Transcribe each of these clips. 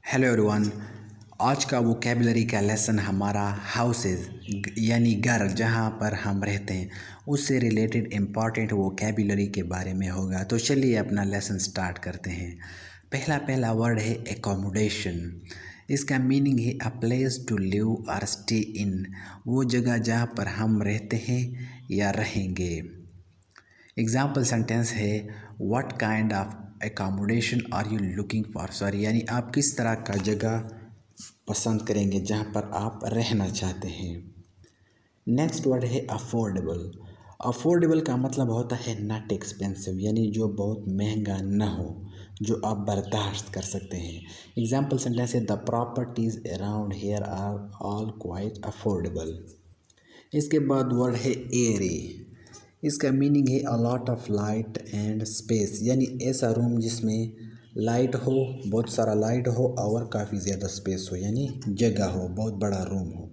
Hello everyone. आज का vocabulary का लेसन हमारा हाउसेज यानी घर जहाँ पर हम रहते हैं उससे रिलेटेड इम्पॉर्टेंट वोकेबलरी के बारे में होगा। तो चलिए अपना लेसन स्टार्ट करते हैं। पहला वर्ड है एकोमोडेशन। इसका मीनिंग है अ प्लेस टू लिव और स्टे इन, वो जगह जहाँ पर हम रहते हैं या रहेंगे। एग्जाम्पल सेंटेंस है what kind of accommodation are you looking for, यानी आप किस तरह का जगह पसंद करेंगे जहाँ पर आप रहना चाहते हैं। नेक्स्ट वर्ड है अफोर्डेबल। अफोर्डेबल का मतलब होता है नॉट एक्सपेंसिव, यानी जो बहुत महंगा न हो, जो आप बर्दाश्त कर सकते हैं। एग्जाम्पल सेंटेंस है the properties around here are all quite affordable. इसके बाद वर्ड है एयरी। इसका मीनिंग है a lot of light and space, यानी ऐसा रूम जिसमें लाइट हो, बहुत सारा लाइट हो और काफ़ी ज़्यादा स्पेस हो, यानी जगह हो, बहुत बड़ा रूम हो।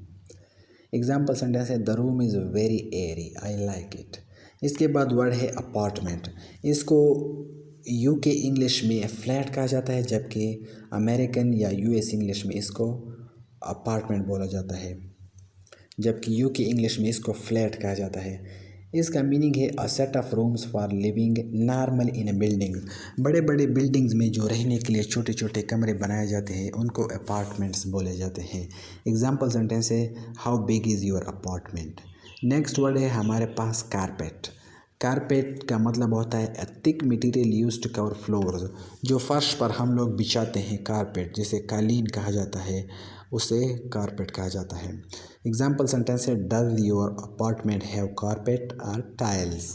एग्जाम्पल सेंटेंस है the room is very Airy, I like it. इसके बाद वर्ड है अपार्टमेंट। इसको यूके इंग्लिश में फ्लैट कहा जाता है, जबकि अमेरिकन या यूएस इंग्लिश में इसको अपार्टमेंट बोला जाता है, जबकि यूके इंग्लिश में इसको फ्लैट कहा जाता है। इसका मीनिंग है a set of rooms for living normal in a building. बड़े बड़े बिल्डिंग्स में जो रहने के लिए छोटे छोटे कमरे बनाए जाते हैं उनको अपार्टमेंट्स बोले जाते हैं। एग्जाम्पल सेंटेंस है how big is your apartment. Next word है हमारे पास कारपेट। कारपेट का मतलब होता है a thick material used to cover floors, जो फर्श पर हम लोग बिछाते हैं कारपेट, जिसे कालीन कहा जाता है, उसे कारपेट कहा जाता है। एग्जाम्पल सेंटेंस है does your apartment have carpet और टाइल्स।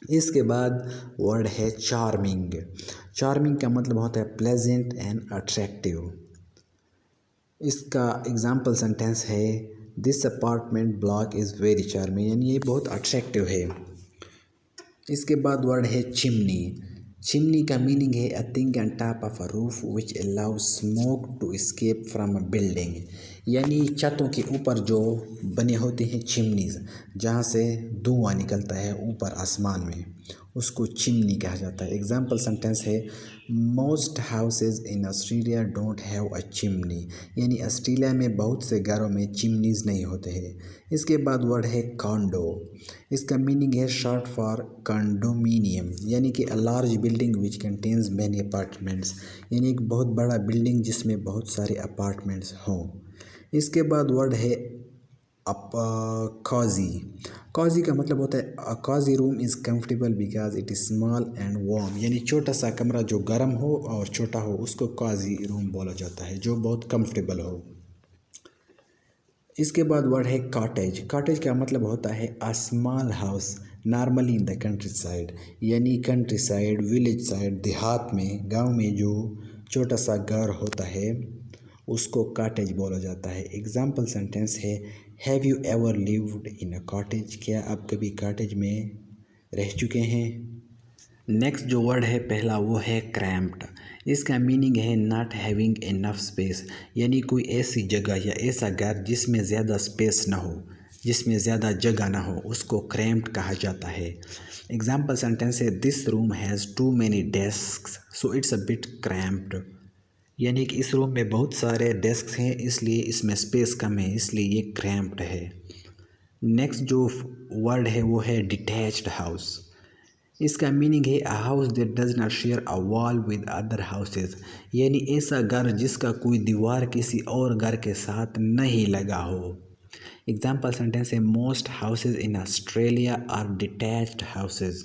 इसके बाद वर्ड है चार्मिंग। चार्मिंग का मतलब होता है प्लेजेंट एंड अट्रैक्टिव। इसका एग्जाम्पल सेंटेंस है this apartment block is very charming, यानी ये बहुत अट्रैक्टिव है। इसके बाद वर्ड है चिमनी। चिमनी का मीनिंग है a thing on top of a roof which allows smoke to escape from a building, यानी छतों के ऊपर जो बने होते हैं चिमनीज, जहाँ से धुआं निकलता है ऊपर आसमान में, उसको चिमनी कहा जाता है। एग्जाम्पल सेंटेंस है most houses in Australia don't have a chimney, यानी ऑस्ट्रेलिया में बहुत से घरों में चिमनीज नहीं होते हैं। इसके बाद वर्ड है कॉन्डो। इसका मीनिंग है शॉर्ट फॉर कंडोमिनियम, यानी कि a large building which contains many apartments, यानी एक बहुत बड़ा बिल्डिंग जिसमें बहुत सारे अपार्टमेंट्स हों। इसके बाद वर्ड है कॉजी। कॉजी का मतलब होता है a cosy room is comfortable because it is small and warm, यानी छोटा सा कमरा जो गर्म हो और छोटा हो उसको कॉजी रूम बोला जाता है, जो बहुत कंफर्टेबल हो। इसके बाद वर्ड है कॉटेज। कॉटेज का मतलब होता है a small house normally in the country side, यानी कंट्री साइड, विलेज साइड, देहात में, गांव में जो छोटा सा घर होता है उसको कॉटेज बोला जाता है। एग्जाम्पल सेंटेंस है have you ever lived in a cottage, क्या आप कभी कॉटेज में रह चुके हैं। नेक्स्ट जो वर्ड है पहला वो है क्रैम्प्ड। इसका मीनिंग है नॉट हैविंग इनफ स्पेस, यानी कोई ऐसी जगह या ऐसा घर जिसमें ज़्यादा स्पेस ना हो, जिसमें ज़्यादा जगह ना हो, उसको क्रैम्प्ड कहा जाता है। एग्जाम्पल सेंटेंस है this room has too many desks so it's a bit cramped, यानी कि इस रूम में बहुत सारे डेस्क हैं इसलिए इसमें स्पेस कम है, इसलिए ये क्रैम्प्ड है। नेक्स्ट जो वर्ड है वो है डिटैच्ड हाउस। इसका मीनिंग है a house that does not share a wall with other houses, यानी ऐसा घर जिसका कोई दीवार किसी और घर के साथ नहीं लगा हो। एग्जाम्पल सेंटेंस है most houses in Australia are detached houses.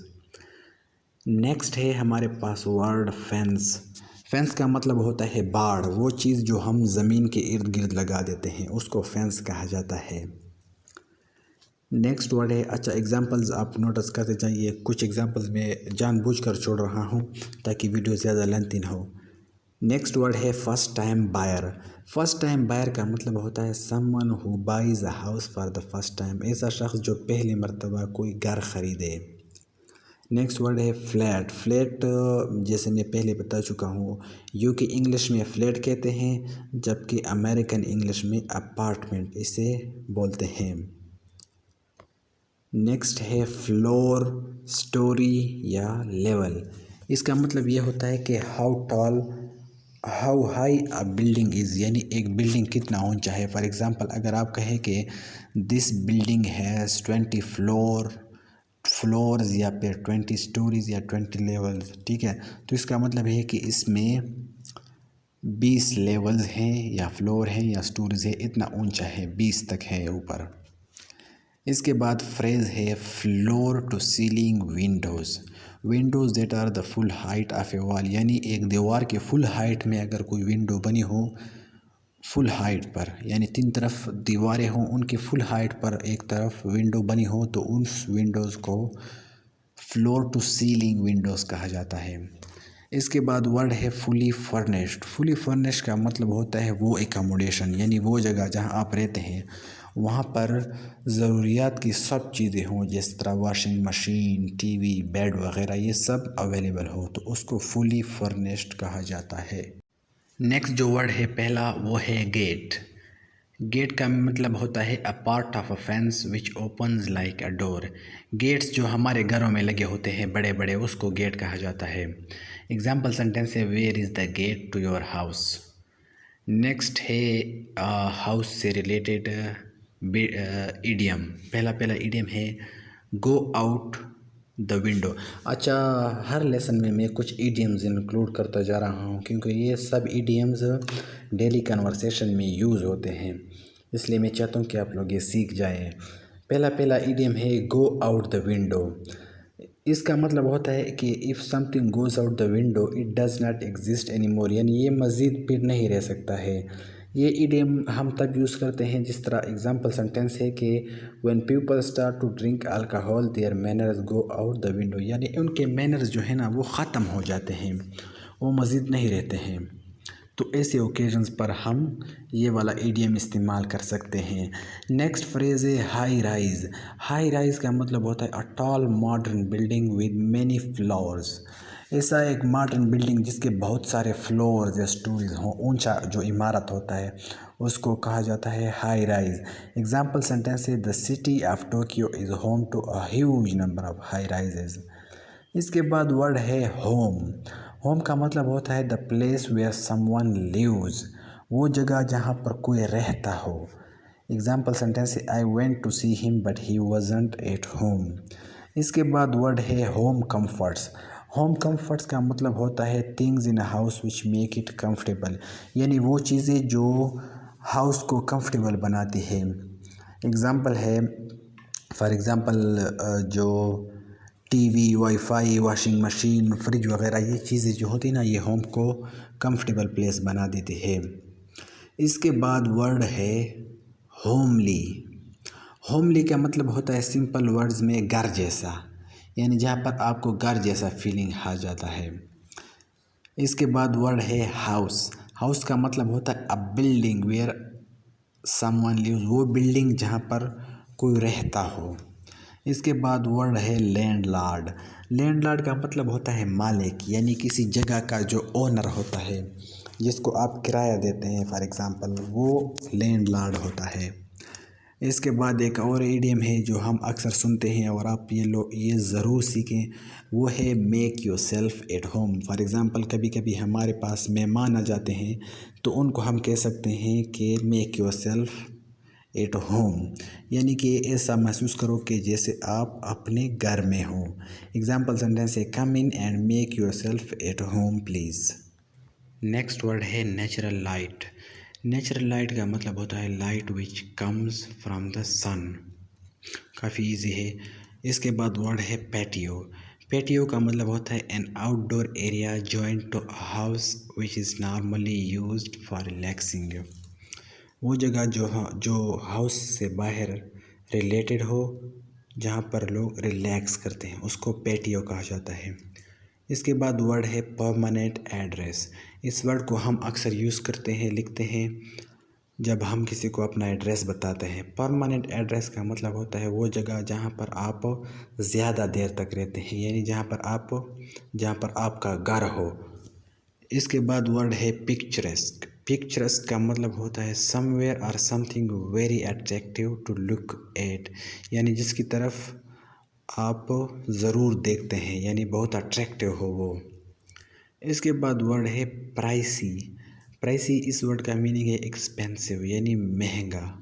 Next है हमारे पास वर्ड फेंस। फेंस का मतलब होता है बाड़, वो चीज़ जो हम ज़मीन के इर्द गिर्द लगा देते हैं उसको फेंस कहा जाता है। नेक्स्ट वर्ड है अच्छा एग्जांपल्स आप नोटिस करते जाइए, कुछ एग्जांपल्स मैं जानबूझकर छोड़ रहा हूँ ताकि वीडियो ज़्यादा लेंथी ना हो। नेक्स्ट वर्ड है first time buyer. First time buyer का मतलब होता है someone who buys a house for the first time, ऐसा शख्स जो पहली मर्तबा कोई घर ख़रीदे। नेक्स्ट वर्ड है फ्लैट। फ्लैट जैसे मैं पहले बता चुका हूँ यूके इंग्लिश में फ्लैट कहते हैं, जबकि अमेरिकन इंग्लिश में अपार्टमेंट इसे बोलते हैं। नेक्स्ट है फ्लोर, स्टोरी या लेवल। इसका मतलब ये होता है कि how tall how high a building is, यानी एक बिल्डिंग कितना ऊंचा है। फॉर एग्ज़ाम्पल अगर आप कहें कि दिस बिल्डिंग हैज़ 20 फ्लोर्स या फिर 20 स्टोरीज या 20 लेवल्स, ठीक है, तो इसका मतलब है कि इसमें 20 लेवल्स हैं या फ्लोर हैं या स्टोरीज है, इतना ऊंचा है, 20 तक है ऊपर। इसके बाद फ्रेज है floor to ceiling windows, windows that are the full height of a wall, यानी एक दीवार के फुल हाइट में अगर कोई विंडो बनी हो फुल हाइट पर, यानी 3 तरफ दीवारें हों उनके फुल हाइट पर एक तरफ विंडो बनी हो तो उस विंडोज़ को फ्लोर टू सीलिंग विंडोज़ कहा जाता है। इसके बाद वर्ड है फुली फर्निश्ड, फुली फर्निश्ड का मतलब होता है वो एकोमोडेशन, यानी वो जगह जहां आप रहते हैं वहाँ पर ज़रूरियात की सब चीज़ें हों, जिस तरह वॉशिंग मशीन, टीवी, बेड वगैरह ये सब अवेलेबल हो तो उसको फुली फर्निश्ड कहा जाता है। नेक्स्ट जो वर्ड है पहला वो है गेट। गेट का मतलब होता है a part of a fence which opens like a door. Gates जो हमारे घरों में लगे होते हैं बड़े बड़े उसको गेट कहा जाता है। एग्जाम्पल सेंटेंस है where is the gate to your house. Next है हाउस से रिलेटेड इडियम। पहला इडियम है गो आउट द विंडो। अच्छा, हर लेसन में मैं कुछ इडियम्स इंक्लूड करता जा रहा हूँ क्योंकि ये सब इडियम्स डेली कन्वर्सेशन में यूज़ होते हैं, इसलिए मैं चाहता हूँ कि आप लोग ये सीख जाएं। पहला इडियम है गो आउट द विंडो। इसका मतलब होता है कि if something goes out the window it does not exist any more, यानी ये मज़ीद फिर नहीं रह सकता है। ये इडियम हम तब यूज़ करते हैं जिस तरह एग्जांपल सेंटेंस है कि when people start to drink alcohol their manners go out the window, यानी उनके मैनर्स जो है ना वो ख़त्म हो जाते हैं, वो मज़ीद नहीं रहते हैं। तो ऐसे ओकेजन्स पर हम ये वाला इडियम इस्तेमाल कर सकते हैं। नेक्स्ट फ्रेज़ है हाई राइज़। हाई राइज़ का मतलब होता है a tall modern building with many floors. ऐसा एक मॉडर्न बिल्डिंग जिसके बहुत सारे फ्लोर्स या स्टोरीज हों, ऊंचा जो इमारत होता है उसको कहा जाता है हाई राइज़। एग्जाम्पल सेंटेंस है the city of Tokyo is home to a huge number of high rises. इसके बाद वर्ड है होम। होम का मतलब होता है the place where someone lives, वो जगह जहाँ पर कोई रहता हो। एग्जाम्पल सेंटेंस है I went to see him but he wasn't at home. इसके बाद वर्ड है होम कंफर्ट्स। होम कंफर्ट्स का मतलब होता है things in a house which make it comfortable, यानी वो चीज़ें जो हाउस को कंफर्टेबल बनाती है। एग्जाम्पल है फॉर एग्ज़ाम्पल जो TV, wifi, washing machine, fridge वगैरह ये चीज़ें जो होती हैं ना ये होम को कंफर्टेबल प्लेस बना देती है। इसके बाद वर्ड है होमली। होमली का मतलब होता है सिंपल वर्ड्स में घर जैसा, यानी जहाँ पर आपको घर जैसा फीलिंग आ जाता है। इसके बाद वर्ड है हाउस। हाउस का मतलब होता है अ बिल्डिंग वेयर समवन लिव्स, वो बिल्डिंग जहाँ पर कोई रहता हो। इसके बाद वर्ड है लैंडलॉर्ड। लैंडलॉर्ड का मतलब होता है मालिक, यानी किसी जगह का जो ओनर होता है जिसको आप किराया देते हैं फॉर एग्ज़ाम्पल, वो लैंडलॉर्ड होता है। इसके बाद एक और इडियम है जो हम अक्सर सुनते हैं और आप ये ज़रूर सीखें, वो है make yourself at home. For example कभी कभी हमारे पास मेहमान आ जाते हैं तो उनको हम कह सकते हैं कि make yourself at home, यानी कि ऐसा महसूस करो कि जैसे आप अपने घर में हो। एग्जाम्पल सेंटेंस है come in and make yourself at home please. Next word है नेचुरल लाइट। नेचुरल लाइट का मतलब होता है light which comes from the sun, काफ़ी इजी है। इसके बाद वर्ड है पैटियो। पैटियो का मतलब होता है an outdoor area joint to a house which is normally used for relaxing, वो जगह जो हाउस से बाहर रिलेटेड हो जहाँ पर लोग रिलैक्स करते हैं उसको पैटियो कहा जाता है। इसके बाद वर्ड है परमानेंट एड्रेस। इस वर्ड को हम अक्सर यूज़ करते हैं, लिखते हैं जब हम किसी को अपना एड्रेस बताते हैं। परमानेंट एड्रेस का मतलब होता है वो जगह जहाँ पर आप ज़्यादा देर तक रहते हैं, यानी जहाँ पर आपका घर हो। इसके बाद वर्ड है पिक्चरेस्क। पिक्चरेस्क का मतलब होता है समवेयर और something very attractive to look at, यानी जिसकी तरफ आप ज़रूर देखते हैं, यानी बहुत अट्रैक्टिव हो वो। इसके बाद वर्ड है प्राइसी। प्राइसी इस वर्ड का मीनिंग है एक्सपेंसिव यानी महंगा।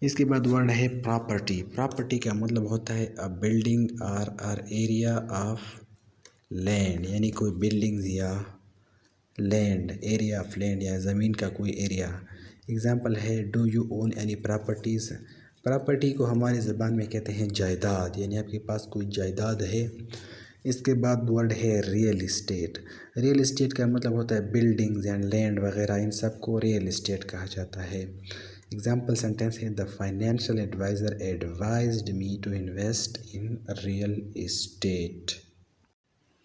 इसके बाद वर्ड है प्रॉपर्टी। प्रॉपर्टी का मतलब होता है अ बिल्डिंग और एरिया ऑफ लैंड, यानी कोई बिल्डिंग्स या लैंड, एरिया ऑफ लैंड या ज़मीन का कोई एरिया। एग्जांपल है do you own any properties. Property को हमारी ज़बान में कहते हैं जायदाद, यानी आपके पास कोई जायदाद है। इसके बाद वर्ड है रियल इस्टेट। रियल इस्टेट का मतलब होता है बिल्डिंग्स एंड लैंड वगैरह, इन सब को रियल इस्टेट कहा जाता है। एग्जाम्पल सेंटेंस है the financial adviser advised me to invest in real estate.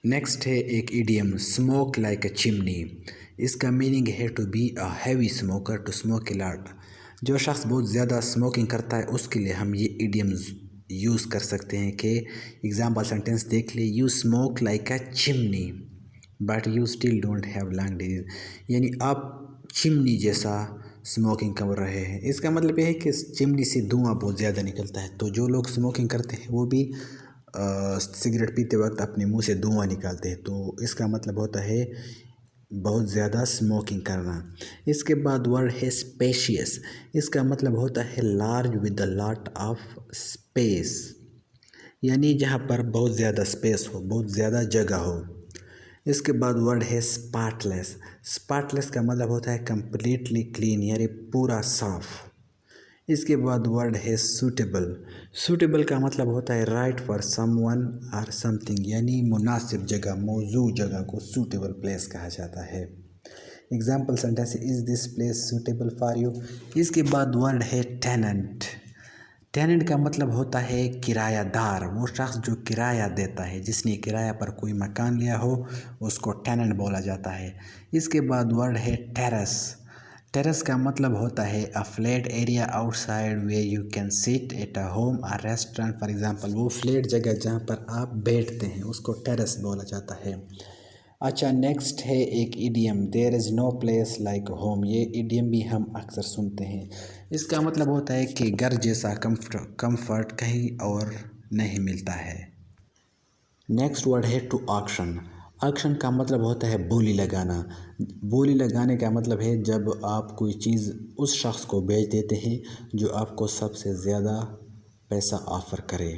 Next है एक idiom smoke like a chimney. इसका मीनिंग है to be a heavy smoker, to smoke a lot. जो शख्स बहुत ज़्यादा स्मोकिंग करता है उसके लिए हम ये इडियम्स यूज़ कर सकते हैं कि एग्जाम्पल सेंटेंस देख ले, you smoke like a chimney but you still don't have lung disease, यानी आप चिमनी जैसा स्मोकिंग कर रहे हैं। इसका मतलब यह है कि चिमनी से धुआं बहुत ज़्यादा निकलता है, तो जो लोग स्मोकिंग करते हैं वो भी सिगरेट पीते वक्त अपने मुंह से धुआं निकालते हैं, तो इसका मतलब होता है बहुत ज़्यादा स्मोकिंग करना। इसके बाद वर्ड है स्पेशियस। इसका मतलब होता है large with a lot of space, यानी जहाँ पर बहुत ज़्यादा स्पेस हो, बहुत ज़्यादा जगह हो। इसके बाद वर्ड है स्पॉटलेस। स्पॉटलेस का मतलब होता है कंप्लीटली क्लीन, यानी पूरा साफ। इसके बाद वर्ड है सूटेबल। सूटेबल का मतलब होता है राइट फॉर समवन और समथिंग, यानी मुनासिब जगह, मौजूद जगह को सूटेबल प्लेस कहा जाता है। Example sentence is this place suitable for you. इसके बाद वर्ड है टेनेंट। टेनेंट का मतलब होता है किरायादार, वो शख्स जो किराया देता है, जिसने किराया पर कोई मकान लिया हो उसको टेनेंट बोला जाता है। इसके बाद वर्ड है टेरेस। टेरेस का मतलब होता है a flat area outside way you can sit at a home और रेस्टोरेंट फॉर एग्जांपल, वो फ्लैट जगह जहाँ पर आप बैठते हैं उसको टेरेस बोला जाता है। अच्छा, नेक्स्ट है एक idiom there is no place like home. ये इडियम भी हम अक्सर सुनते हैं। इसका मतलब होता है कि घर जैसा कंफर्ट कहीं और नहीं मिलता है। नेक्स्ट वर्ड है टू ऑक्शन। ऑक्शन का मतलब होता है बोली लगाना। बोली लगाने का मतलब है जब आप कोई चीज़ उस शख्स को बेच देते हैं जो आपको सबसे ज़्यादा पैसा ऑफ़र करे।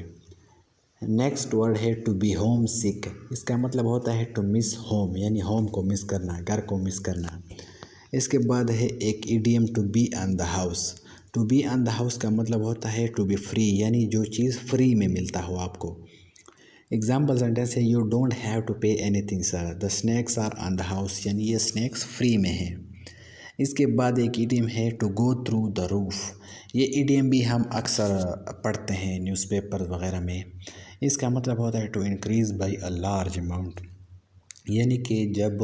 नेक्स्ट वर्ड है टू बी होम सिक। इसका मतलब होता है टू मिस होम, यानी होम को मिस करना, घर को मिस करना। इसके बाद है एक idiom to be on the house. To be on the house का मतलब होता है टू बी फ्री, यानी जो चीज़ फ्री में मिलता हो आपको। एग्जाम्पल सेंटेंस है you don't have to pay anything sir, the snacks are on the house, यानी ये स्नैक्स फ्री में है। इसके बाद एक इडियम है to go through the roof. ये इडियम भी हम अक्सर पढ़ते हैं न्यूज़पेपर वगैरह में। इसका मतलब होता है to increase by a large amount, यानी कि जब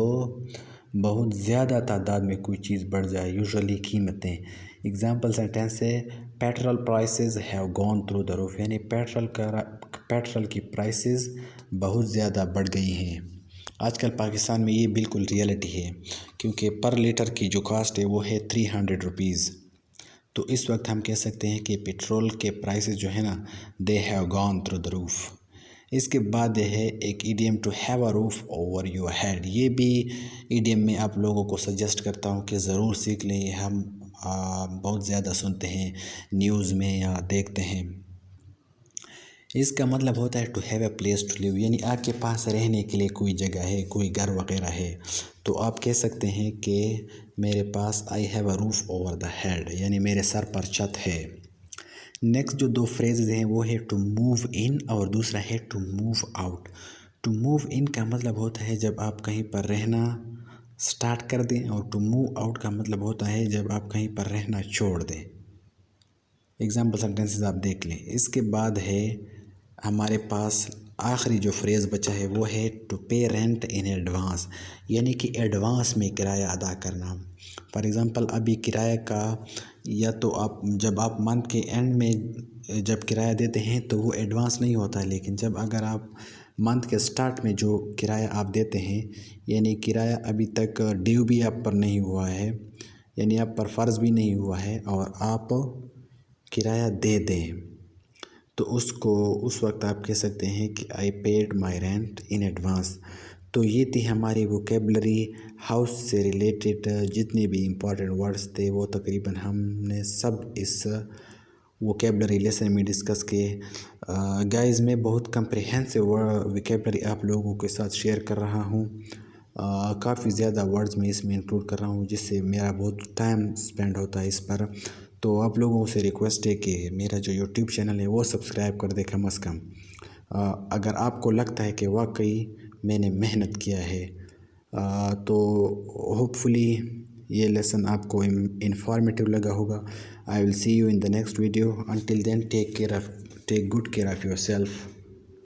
बहुत ज़्यादा तादाद में कोई चीज़ बढ़ जाए, यूजुअली कीमतें। एग्जाम्पल सेंटेंस है petrol prices have gone through the roof, यानी पेट्रोल की प्राइसेस बहुत ज़्यादा बढ़ गई हैं। आजकल पाकिस्तान में ये बिल्कुल रियलिटी है, क्योंकि पर लीटर की जो कास्ट है वो है 300 रुपीज़। तो इस वक्त हम कह सकते हैं कि पेट्रोल के प्राइसेस जो है ना, they have gone through the roof. इसके बाद है एक idiom to have a roof over your head. ये भी इडियम में आप लोगों को सजेस्ट करता हूँ कि ज़रूर सीख लें। ये हम बहुत ज़्यादा सुनते हैं न्यूज़ में या देखते हैं। इसका मतलब होता है to have a place to live, यानी आपके पास रहने के लिए कोई जगह है, कोई घर वगैरह है, तो आप कह सकते हैं कि मेरे पास I have a roof over the head, यानी मेरे सर पर छत है। नेक्स्ट जो दो फ्रेजेज हैं वो है टू मूव इन और दूसरा है to move out. To move in का मतलब होता है जब आप कहीं पर रहना स्टार्ट कर दें, और टू मूव आउट का मतलब होता है जब आप कहीं पर रहना छोड़ दें। एग्जाम्पल सेंटेंसेस आप देख लें। इसके बाद है हमारे पास आखिरी जो फ्रेज़ बचा है वो है टू पे रेंट इन एडवांस, यानी कि एडवांस में किराया अदा करना। फॉर एग्ज़ाम्पल अभी किराए का, या तो आप जब आप मंथ के एंड में जब किराया देते हैं तो वो एडवांस नहीं होता है, लेकिन जब अगर आप मंथ के स्टार्ट में जो किराया आप देते हैं, यानी किराया अभी तक ड्यू भी आप पर नहीं हुआ है, यानी आप पर फ़र्ज़ भी नहीं हुआ है, और आप किराया दे दें, तो उसको उस वक्त आप कह सकते हैं कि I paid my rent in advance. तो ये थी हमारी वोकेबलरी हाउस से रिलेटेड जितने भी इम्पोर्टेंट वर्ड्स थे वो तकरीबन हमने सब इस वोकेबलरी लेसन में डिस्कस किए। गाइस मैं बहुत कम्प्रिहेंसिव वोकेबलरी आप लोगों के साथ शेयर कर रहा हूँ। काफ़ी ज़्यादा वर्ड्स में इसमें इंक्लूड कर रहा हूँ जिससे मेरा बहुत टाइम स्पेंड होता है इस पर। तो आप लोगों से रिक्वेस्ट है कि मेरा जो यूट्यूब चैनल है वो सब्सक्राइब कर दे कम अज़ कम। अगर आपको लगता है कि वाकई मैंने मेहनत किया है तो होपफुली ये लेसन आपको इंफॉर्मेटिव लगा होगा। I will see you in the next video. Until then take good care of your self.